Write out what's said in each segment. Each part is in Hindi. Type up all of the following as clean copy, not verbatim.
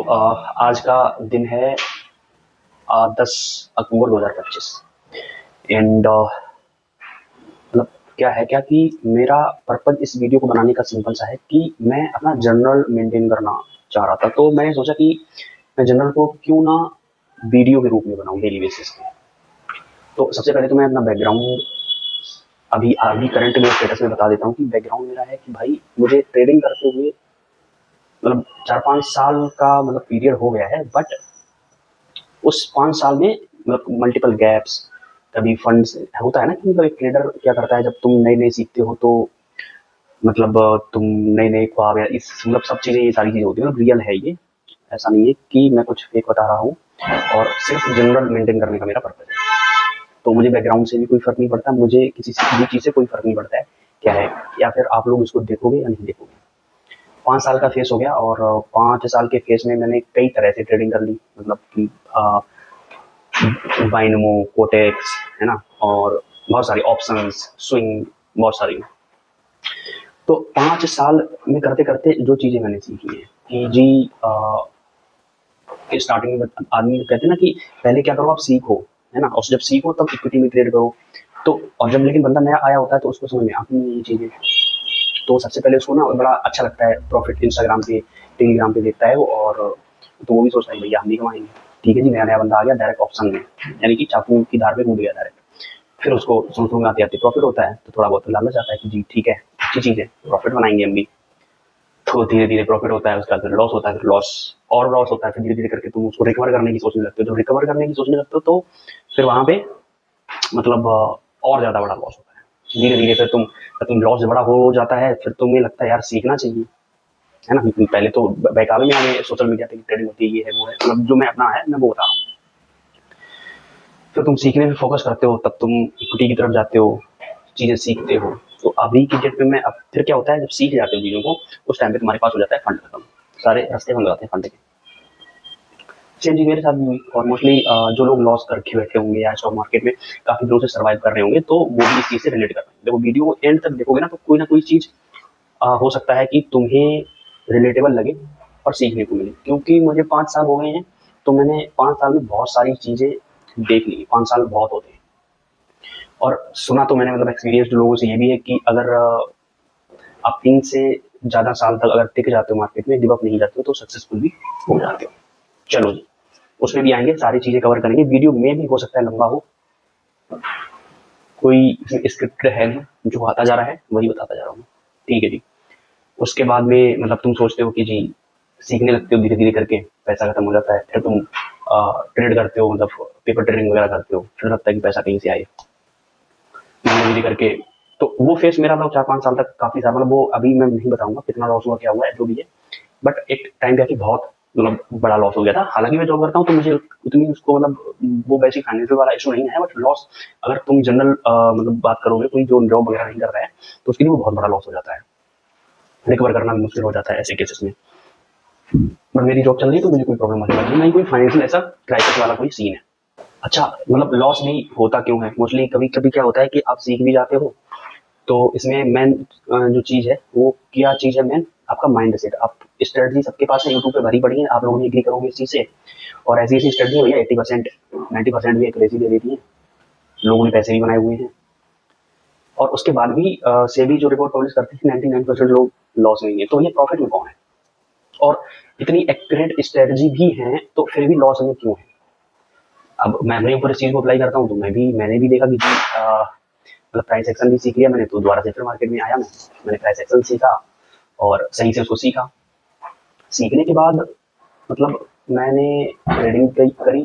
आज का दिन है 10 अक्टूबर 2025 एंड मतलब क्या कि मेरा पर्पज इस वीडियो को बनाने का सिंपल सा है कि मैं अपना जर्नल मेंटेन करना चाह रहा था। तो मैंने सोचा कि मैं जर्नल को क्यों ना वीडियो के रूप में बनाऊं डेली बेसिस पे। तो सबसे पहले तो मैं अपना बैकग्राउंड अभी करंट में स्टेटस में बता देता हूँ कि बैकग्राउंड मेरा है कि भाई मुझे ट्रेडिंग करते हुए मतलब 4-5 साल का मतलब पीरियड हो गया है, बट उस 5 साल में मतलब मल्टीपल गैप्स, कभी फंड्स होता है ना कि मतलब एक ट्रेडर क्या करता है जब तुम नए-नए सीखते हो तो मतलब तुम नए-नए ख्वाब या इस मतलब सब चीज़ें ये सारी चीज़ें होती है, मतलब रियल है ये। ऐसा नहीं है कि मैं कुछ फेक बता रहा हूँ और सिर्फ जनरल मेंटेन करने का मेरा पर्पज़ है। तो मुझे बैकग्राउंड से भी कोई फ़र्क नहीं पड़ता, मुझे किसी भी चीज़ से कोई फ़र्क नहीं पड़ता है क्या है, या फिर आप लोग इसको देखोगे या नहीं देखोगे। 5 साल का फेस हो गया और 5 साल के फेस में मैंने कई तरह से ट्रेडिंग कर ली, मतलब कि बाइनमो, कोटेक्स, है ना, और बहुत सारी ऑप्शंस, स्विंग, बहुत सारी। तो 5 साल में करते-करते जो चीज़ें मैंने सीखी हैं कि जी स्टार्टिंग में आदमी कहते हैं ना कि पहले क्या करो, आप सीखो, है ना, और जब सीखो तब इक्विटी में ट्रेड करो। तो और जब लेकिन बंदा नया आया होता है तो उसको समझ में आती नहीं है ये चीज़ें। तो सबसे पहले उसको ना बड़ा अच्छा लगता है, प्रॉफिट इंस्टाग्राम पे, टेलीग्राम पे देखता है वो, और तो वो भी सोचता है भैया हम भी कमाएंगे। ठीक है जी, नया नया बंदा आ गया डायरेक्ट ऑप्शन में, यानी कि चाकू की धार पे कूद गया डायरेक्ट। फिर उसको समझ में आते आते प्रॉफिट होता है तो थोड़ा बहुत लालच आता है कि जी ठीक है, अच्छी चीज़ है, प्रॉफिट बनाएंगे हम भी। तो धीरे धीरे प्रॉफिट होता है, उसका फिर लॉस होता है, फिर लॉस और लॉस होता है, फिर धीरे धीरे करके तुम उसको रिकवर करने की सोचने लगते हो। जब रिकवर करने की सोचने लगते हो तो फिर वहां पे मतलब और ज्यादा बड़ा लॉस होता है। धीरे धीरे फिर तुम लॉस बड़ा हो जाता है, फिर तुम्हें लगता है यार सीखना चाहिए, है ना। पहले तो बहकावे में हमें सोशल मीडिया पे ट्रेडिंग होती है, ये है वो है, मतलब जो मैं अपना है मैं वो बता रहा हूँ। फिर तुम सीखने में फोकस करते हो, तब तुम इक्विटी की तरफ जाते हो, चीजें सीखते हो। तो अभी की डेट में मैं अब फिर क्या होता है, जब सीख जाते हो चीजों को उस टाइम पे तुम्हारे पास हो जाता है फंड खत्म, सारे रास्ते बंद हो जाते हैं फंड के। सेम चीज मेरे साथ भी हुई, और मोस्टली जो लोग लॉस करके बैठे होंगे या स्टॉक मार्केट में काफी दिनों से सर्वाइव कर रहे होंगे तो वो भी इस चीज से रिलेट कर रहे हैं। देखो वीडियो एंड तक देखोगे ना तो कोई चीज हो सकता है कि तुम्हें रिलेटेबल लगे और सीखने को मिले, क्योंकि मुझे 5 साल हो गए हैं तो मैंने 5 साल में बहुत सारी चीजें देख ली। 5 साल बहुत होते हैं, और सुना तो मैंने मतलब एक्सपीरियंस लोगों से ये भी है कि अगर आप 3 से ज्यादा साल तक अगर टिक जाते हो मार्केट में, गिव अप नहीं करते हो, तो सक्सेसफुल भी हो जाते हो। चलो जी, उसमें भी आएंगे, सारी चीजें कवर करेंगे। वीडियो में भी हो सकता है लंबा हो, कोई स्क्रिप्ट है नहीं, जो आता जा रहा है वही बताता जा रहा हूँ, ठीक है जी। उसके बाद में मतलब तुम सोचते हो कि जी सीखने लगते हो, धीरे धीरे करके पैसा खत्म हो जाता है, फिर तुम ट्रेड करते हो, मतलब पेपर ट्रेडिंग वगैरह करते हो, फिर लगता है कि पैसा कहीं से आए, धीरे धीरे करके। तो वो फेस मेरा मतलब 4-5 साल तक काफी सारा, मतलब वो अभी मैं नहीं बताऊंगा कितना लॉस हुआ, क्या हुआ है, जो भी है, बट एक टाइम पे बहुत मतलब बड़ा लॉस हो गया था। हालांकि मैं जॉब करता हूँ तो मुझे उतनी उसको मतलब वो बेसिक फाइनेंशियल वाला इशू नहीं है, बट लॉस अगर तुम जनरल मतलब बात करोगे, कोई जो जॉब वगैरह नहीं कर रहा है तो उसके लिए वो बहुत बड़ा लॉस हो जाता है, रिकवर करना भी मुश्किल हो जाता है ऐसे केसेस में। बट मेरी जॉब चल रही है तो मुझे कोई प्रॉब्लम आने वाली नहीं, कोई फाइनेंशियल ऐसा क्राइसिस वाला कोई सीन है। अच्छा, मतलब लॉस भी होता क्यों है, मोस्टली कभी कभी क्या होता है कि आप सीख भी जाते हो तो इसमें मेन जो चीज है वो क्या चीज है, मेन आपका माइंड सेट। आप स्ट्रेटजी सबके पास है, यूट्यूब पे भरी पड़ी है, आप लोग भी एग्री करोगे इस चीज से। और ऐसी ऐसी स्ट्रेटजी भैया 80% 90% भी एक्यूरेसी दे देती है, लोगों ने पैसे भी बनाए हुए हैं। और उसके बाद भी सेबी जो रिपोर्ट पब्लिश करती है 99% लोग लॉस नहीं है, तो ये प्रॉफिट में कौन है। और इतनी एक्यूरेट स्ट्रेटजी भी है तो फिर भी लॉस में क्यों है। अब मैं अपने ऊपर इस चीज को अप्लाई करता हूँ तो मैंने भी देखा कि जी मतलब प्राइस एक्शन भी सीख लिया मैंने, तो दोबारा से फिर मार्केट में आया मैंने प्राइस एक्शन सीखा और सही से उसको सीखा। सीखने के बाद मतलब मैंने ट्रेडिंग करी,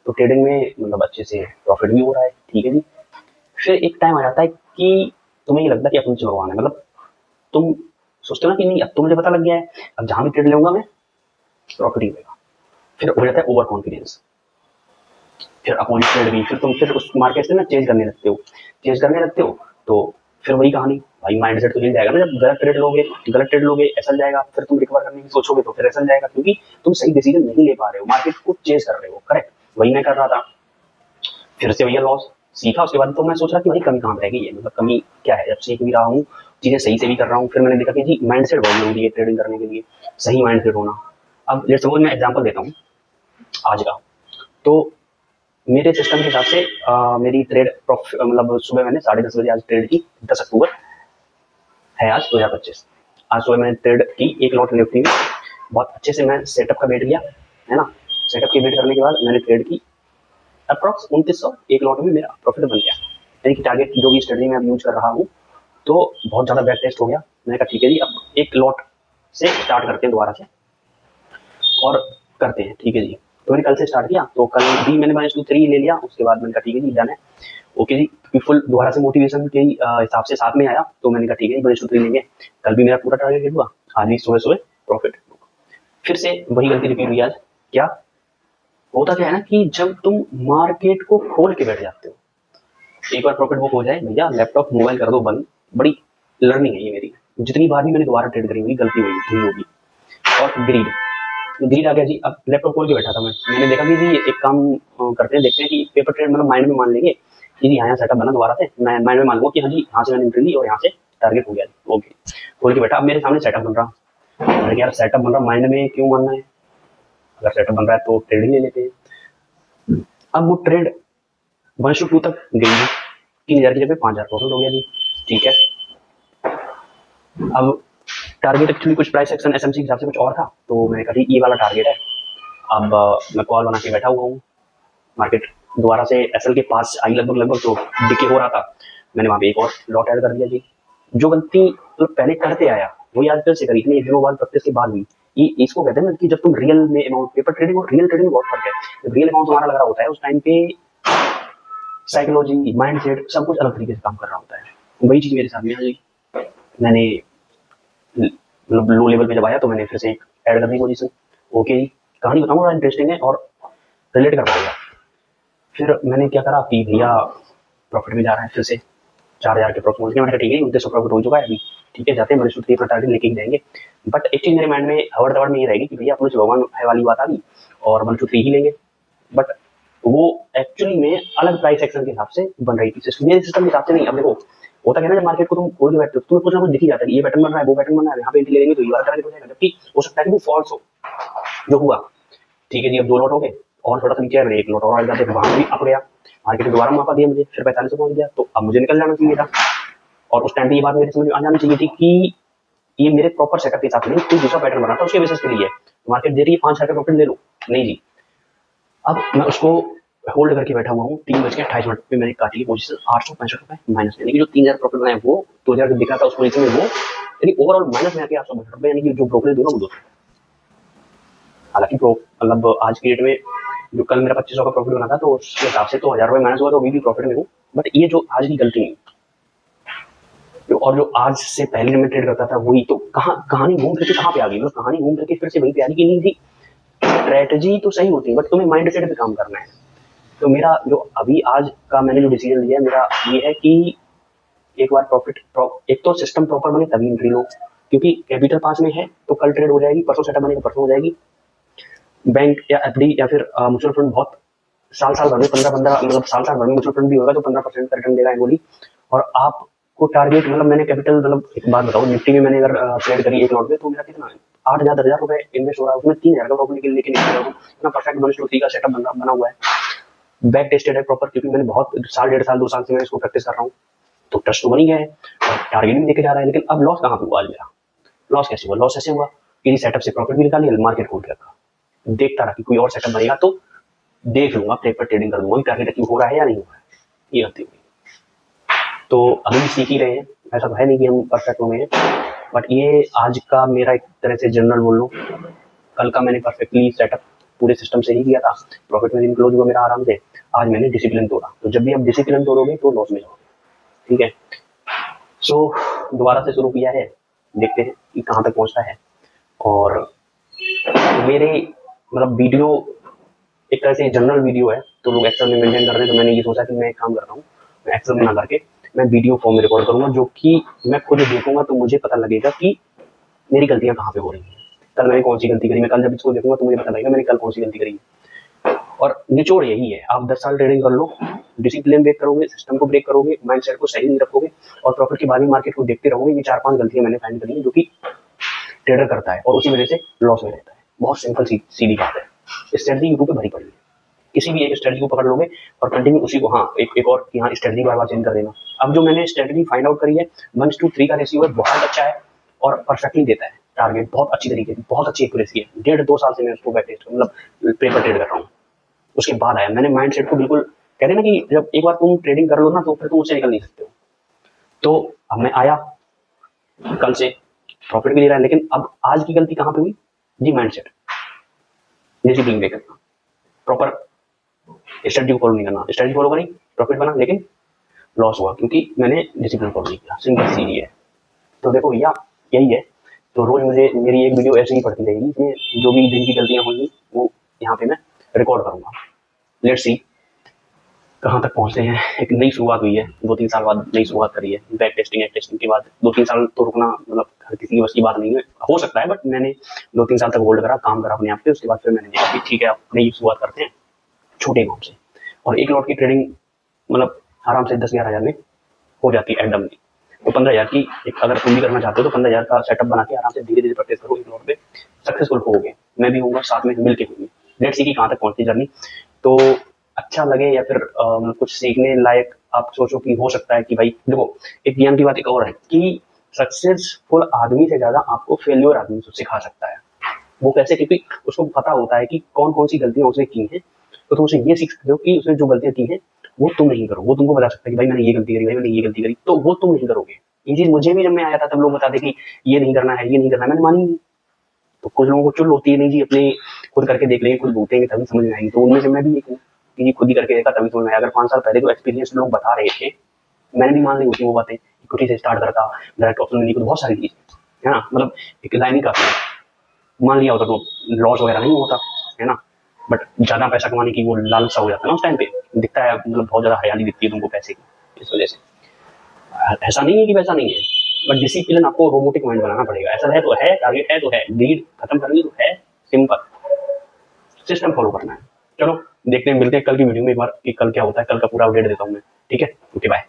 तो ट्रेडिंग में मतलब अच्छे से प्रॉफिट भी हो रहा है, ठीक है जी। फिर एक टाइम आ जाता है कि तुम्हें ये लगता है कि अब मुझे भगवान है, मतलब तुम सोचते हो ना कि नहीं अब तो मुझे पता लग गया है, अब जहां भी ट्रेड लूंगा मैं प्रॉफिट ही होगा। फिर हो जाता है ओवर कॉन्फिडेंस, फिर अपोजिट ट्रेड भी, फिर उस मार्केट से ना चेंज करने लगते हो तो फिर वही कहानी, भाई माइंड सेट तो हिल जाएगा ना। जब गलत ट्रेड लोगे ऐसा जाएगा, फिर तुम रिकवर करने की सोचोगे तो फिर ऐसा जाएगा, क्योंकि तुम सही डिसीजन नहीं ले पा रहे हो, मार्केट को चेंज कर रहे हो। करेक्ट, वही मैं कर रहा था, फिर से भैया लॉस। सीखा उसके बाद तो मैं सोच रहा कि भाई कमी कहाँ रह गई है, मतलब कमी क्या है, जब सीख भी रहा हूँ, चीजें सही से भी कर रहा हूँ। फिर मैंने देखा कि जी माइंड सेट बहुत जरूरी है ट्रेडिंग करने के लिए, सही माइंड सेट होना। अब लेट्स सपोज मैं एग्जांपल देता हूँ आज का। तो मेरे सिस्टम के हिसाब से मेरी ट्रेड मतलब सुबह मैंने 10:30 बजे आज ट्रेड की, 10 अक्टूबर है आज 2025। आज सुबह मैंने ट्रेड की एक लॉट निफ्टी में, बहुत अच्छे से मैं सेटअप का वेट किया है ना। सेटअप की वेट करने के बाद मैंने ट्रेड की, अप्रॉक्स 2900 एक लॉट में मेरा प्रॉफिट बन गया। यानी कि टारगेट जो भी स्ट्रेटजी में अब यूज कर रहा हूँ, तो बहुत ज़्यादा बैक टेस्ट हो गया। मैंने कहा ठीक है जी, अब एक लॉट से स्टार्ट करते हैं दोबारा से और करते हैं, ठीक है जी। तो मैंने कल से स्टार्ट किया, तो कल भी मैंने -3 ले लिया। उसके बाद मैंने कहा ठीक है जी, डन है, ओके जी। क्योंकि फुल दोबारा से मोटिवेशन के हिसाब से साथ में आया, तो मैंने कहा ठीक है जी, -3 लेंगे। कल भी मेरा पूरा टारगेट हिट हुआ, आज भी सुबह सुबह प्रॉफिट। फिर से वही गलती रिपीट हुई आज। क्या होता क्या है ना कि जब तुम मार्केट को खोल के बैठ जाते हो, एक बार प्रॉफिट बुक हो जाए भैया, लैपटॉप मोबाइल कर दो बंद। बड़ी लर्निंग है ये मेरी। जितनी बार भी मैंने दोबारा ट्रेड करी हुई गलती हुई होगी। और ग्रीड आ गया जी। अब लैपटॉप खोल के बैठा था मैंने देखा कि जी एक काम करते हैं, देखते हैं कि पेपर ट्रेड मतलब माइंड में मान लेंगे कि जी यहाँ सेटअप बना दोबारा से, मैं माइंड में मान लूंगा कि हाँ जी यहाँ से मैंने एंट्री ली और यहाँ से टारगेट हो गया, ओके। खोल के बैठा, अब मेरे सामने सेटअप बन रहा। मैंने यार सेटअप बन रहा, माइंड में क्यों मानना है, अगर सेटअप बन रहा है तो ट्रेडिंग ले लेते हैं। अब वो ट्रेड 1:2 तक गई, 3000 की जगह 5000 प्रॉफिट हो गया जी, ठीक है। अब टारगेट एक्चुअली कुछ प्राइस एक्शन एसएमसी के हिसाब से कुछ और था, तो मैंने कहा ये वाला टारगेट है। अब मैं कॉल बना के बैठा हुआ हूँ, मार्केट दोबारा से एसएल के पास आई लगभग, तो डिके हो रहा था। मैंने वहां पे एक और लॉट ऐड कर दिया जी। जो गलती मतलब पहले करते आया वही आज फिर से करी, इतने दिनों बाद प्रैक्टिस के बाद भी। ये इसको कहते हैं ना कि जब तुम रियल में अमाउंट, पेपर ट्रेडिंग और रियल ट्रेडिंग में बहुत फर्क है। जब रियल अमाउंट तुम्हारा लग रहा होता है उस टाइम पे साइकोलॉजी, माइंड सेट सब कुछ अलग तरीके से काम कर रहा होता है। वही चीज मेरे साथ में आ गई। मैंने मतलब लो लेवल पे जब आया तो मैंने फिर से एक ऐड कर दी पोजीशन, ओके जी। कहानी बताऊंगा, इंटरेस्टिंग है और रिलेट कर पाऊंगा। फिर मैंने क्या करा कि भैया प्रॉफिट में जा रहा है, फिर से 4000 के प्रॉफिट पहुंच गया। मैंने कहा ठीक है 2900 प्रॉफिट हो चुका है अभी, ठीक है, जाते हैं मनुष्य अपना टारगेट लेके ही जाएंगे। बट एक चीज मेरे माइंड में हवड़ दवड़ में ये रहेगी कि भैया अपने भगवान है वाली बात आ गई और 1:3 ही लेंगे। बट वो एक्चुअली में अलग प्राइस एक्शन के हिसाब से बन रही थी, मेरे सिस्टम के हिसाब से नहीं। अब देखो होता क्या है ना, जब मार्केट को तुम खोल के बैठते हो तुम्हें कुछ ना कुछ दिख ही जाता है, ये पैटर्न बन रहा है, वो पैटर्न बन रहा है, यहाँ पे एंट्री ले लेंगे तो ये वाला टारगेट हो जाएगा, जबकि हो सकता है कि वो फॉल्स हो जो हुआ। ठीक है जी, अब 2 लॉट हो गए और थोड़ा सा नीचे मैंने 1 लॉट और आ जाते, वहां भी अप गया, मार्केट ने दोबारा मौका दिया मुझे, फिर 45 पहुंच गया। तो अब मुझे निकल जाना चाहिए था, और उस टाइम पे ये बात मेरे समझ में आ जानी चाहिए थी कि ये मेरे प्रॉपर सेटअप के हिसाब से नहीं, कोई दूसरा पैटर्न बना था उसके बेसिस पे लिए है। मार्केट दे रही है 5000 का प्रॉफिट ले लो, नहीं जी। अब मैं उसको होल्ड करके बैठा हुआ हूँ। 3:28 पे मैंने काटी पोजीशन 865 रुपए माइनस, यानी कि जो 3000 प्रॉफिट बनाया वो 2000 दिखा था उस पोजीशन में, वो यानी ओवरऑल माइनस में आके 862 रुपए, यानी कि जो ब्रोकर दोनों वो 200। हालांकि मतलब आज की डेट में जो कल मेरा 2500 का प्रॉफिट बना था तो उसके हिसाब से तो 1000 रुपए माइनस हुआ, तो अभी भी प्रॉफिट में हूँ। बट ये जो आज की गलती है और जो आज से पहले मैं ट्रेड करता था वही, तो कहानी घूम फिर के कहाँ पे आ गई, मतलब कहानी घूम फिर के फिर से वही पे आ गई कि नहीं जी, स्ट्रेटजी तो सही होती है बट तुम्हें माइंड सेट पे काम करना है। तो मेरा जो अभी आज का मैंने जो डिसीजन लिया मेरा ये है कि एक बार एक तो सिस्टम प्रॉपर बने तभी एंट्री लो, क्योंकि कैपिटल पास में है तो कल ट्रेड हो जाएगी, परसों सेटअप बनेगा परसों हो जाएगी। बैंक या एफडी या फिर म्यूचुअल फंड बहुत साल भर में 15 मतलब साल भर में म्यूचुअल फंड भी होगा तो 15% का रिटर्न देगा एनुअली। और आपको टारगेट मतलब मैंने कैपिटल मतलब एक बात बताओ, निफ्टी में मैंने अगर ट्रेड करी एक लॉट में तो मेरा कितना है 8,000 10,000 रुपए इन्वेस्ट हो रहा है, उसमें 3,000 का प्रॉफिट लेके निकल रहा हूँ। इतना परफेक्ट 1:3 का सेटअप बना हुआ है, बैक टेस्टेड है प्रॉपर, क्योंकि मैंने बहुत साल 1.5 साल 2 साल से मैं इसको प्रैक्टिस कर रहा हूँ। तो ट्रस्ट तो बन ही गया है और टारगेट भी लेके जा रहा है। लेकिन अब लॉस कहाँ पे हुआ आज मेरा, लॉस कैसे हुआ, लॉस ऐसे हुआ कि सेटअप से प्रॉफिट भी निकाल लिया, मार्केट खोल के रखा, देखता रहा कि कोई और सेटअप बनेगा तो देख लूंगा, पेपर ट्रेडिंग कर लूंगा, टारगेट अचीव हो रहा है या नहीं हो रहा है, ये गलती हुई। तो अभी भी सीख ही रहे हैं, ऐसा तो है नहीं कि हम परफेक्ट हो गए हैं। बट ये आज का मेरा एक तरह से जनरल बोल लो, कल का मैंने परफेक्टली सेटअप पूरे सिस्टम से ही किया था, प्रॉफिट में दिन क्लोज हुआ मेरा आराम से। आज मैंने डिसिप्लिन तोड़ा, तो जब भी आप डिसिप्लिन तोड़ोगे तो लॉस में जाओगे, ठीक है। सो दोबारा से शुरू किया है, देखते हैं कि कहाँ तक पहुँचता है। और मेरे मतलब वीडियो एक तरह से जनरल वीडियो है, तो लोग एक्सेल में मेंटेन कर रहे हैं, तो मैंने ये सोचा कि मैं एक काम करता हूँ, मैं एक्सेल में ना करके मैं वीडियो फॉर्म में रिकॉर्ड करूंगा, जो कि मैं खुद देखूंगा तो मुझे पता लगेगा कि मेरी गलतियां कहाँ पे हो रही हैं, कल मैंने कौन सी गलती करी। मैं कल जब इसको देखूंगा तो मुझे पता लगेगा मैंने कल कौन सी गलती करी। और निचोड़ यही है, आप 10 साल ट्रेडिंग कर लो, डिसिप्लिन ब्रेक करोगे, सिस्टम को ब्रेक करोगे, माइंडसेट को सही नहीं रखोगे और प्रॉफिट के बाद भी मार्केट को देखते रहोगे। ये 4-5 गलतियां मैंने फाइंड करी है जो कि ट्रेडर करता है और उसी वजह से लॉस में रहता है। बहुत सिंपल सीधी बात है। स्ट्रेटजी यूट्यूब पे भरी पड़ी है, किसी भी एक स्ट्रेटजी को पकड़ लोगे और कंटिन्यू उसी को, हाँ एक और कि हाँ स्ट्रेटजी बार बार चेंज कर देना। अब जो मैंने स्ट्रेटजी फाइंड आउट करी है 1:3 का रेशियो है, बहुत अच्छा है और परफेक्टली देता है टारगेट, बहुत अच्छी तरीके से, बहुत अच्छी एक्यूरेसी है। 1.5-2 साल से मैं उसको बैक टेस्ट मतलब पेपर ट्रेड कर रहा हूँ। उसके बाद आया मैंने माइंड सेट को बिल्कुल, कहते ना कि जब एक बार तुम ट्रेडिंग कर लो ना तो फिर तुम उससे निकल नहीं सकते हो। तो अब मैं आया कल से प्रॉफिट भी ले रहा है, लेकिन अब आज की गलती कहाँ पे हुई जी? माइंड सेट, डिसिप्लिन ब्रेक करना, प्रॉपर स्ट्रेटजी को फॉलो नहीं करना। स्ट्रेटजी फॉलो करी, प्रॉफिट बना, लेकिन लॉस हुआ क्योंकि मैंने डिसिप्लिन फॉलो नहीं किया। सिंपल सी है। तो देखो भैया यही है। तो रोज मुझे मेरी एक वीडियो ऐसे ही पड़ती रहेगी, इसमें जो भी दिन की गलतियां होंगी वो यहाँ पे मैं रिकॉर्ड करूंगा। लेट्स सी कहाँ तक पहुंचते हैं। एक नई शुरुआत हुई है, 2-3 साल बाद नई शुरुआत करी है। बैक टेस्टिंग एक टेस्टिंग के बाद 2-3 साल तो रुकना मतलब हर किसी की बस की बात नहीं है, हो सकता है, बट मैंने 2-3 साल तक होल्ड करा, काम करा अपने आप पे। उसके बाद फिर मैंने देखा कि ठीक है अब नई शुरुआत करते हैं छोटे अमाउंट से। और एक लॉट की ट्रेडिंग मतलब आराम से 10-11 हज़ार में हो जाती है एकदम। तो 15,000 की एक अगर तुम भी करना चाहते हो तो 15,000 का सेटअप बना के आराम से धीरे धीरे प्रैक्टिस करो, एक लॉट पे सक्सेसफुल होगे। मैं भी होऊंगा, साथ में मिलके होंगे। लेट्स सी कि कहाँ तक पहुंचती जर्नी। तो अच्छा लगे या फिर कुछ सीखने लायक आप सोचो कि हो सकता है कि भाई देखो, एक ज्ञान की बात एक और है कि सक्सेसफुल आदमी से ज्यादा आपको फेल्योर आदमी सिखा सकता है। वो कैसे? क्योंकि उसको पता होता है कि कौन कौन सी गलतियां उसने की हैं। तो तुम उसे ये सीख सकते हो कि उसने जो गलतियां की हैं वो तुम नहीं करो। वो तुमको बता सकता है कि भाई मैंने ये गलती करी, भाई मैंने ये गलती करी, तो वो तुम नहीं करोगे। ये चीज मुझे भी जब मैं आया था तब लोग बताते कि ये नहीं करना है, ये नहीं करना है, मैंने मानी नहीं। तो कुछ लोगों को चुल होती है, नहीं जी अपने खुद करके देख लेंगे, खुद भूतेंगे तभी समझ में आएगी। तो उनमें से मैं भी एक हूँ कि खुद ही करके देखा तभी समझ में आया। अगर 5 साल पहले जो एक्सपीरियंस लोग बता रहे थे मैंने भी मान ली होती वो बातें, इक्विटी से स्टार्ट करता, डायरेक्ट ऑप्शन में बहुत सारी चीज है ना, मतलब एक लाइन काफी है। मान लिया होता तो लॉस वगैरह नहीं होता है ना। बट ज्यादा पैसा कमाने की वो लालसा हो जाता है ना उस टाइम पे, दिखता है मतलब बहुत ज्यादा हरियाली दिखती है तुमको पैसे की, इस वजह से। ऐसा नहीं है कि पैसा नहीं है, बट डिसिप्लिन आपको रोबोटिक माइंड बनाना पड़ेगा। ऐसा है तो है, टारगेट है तो है, ग्रीड खत्म करनी तो है, सिंपल सिस्टम फॉलो करना है। चलो देखते हैं, मिलते हैं कल की वीडियो में एक बार कि कल क्या होता है। कल का पूरा अपडेट देता हूँ मैं, ठीक है? Okay bye.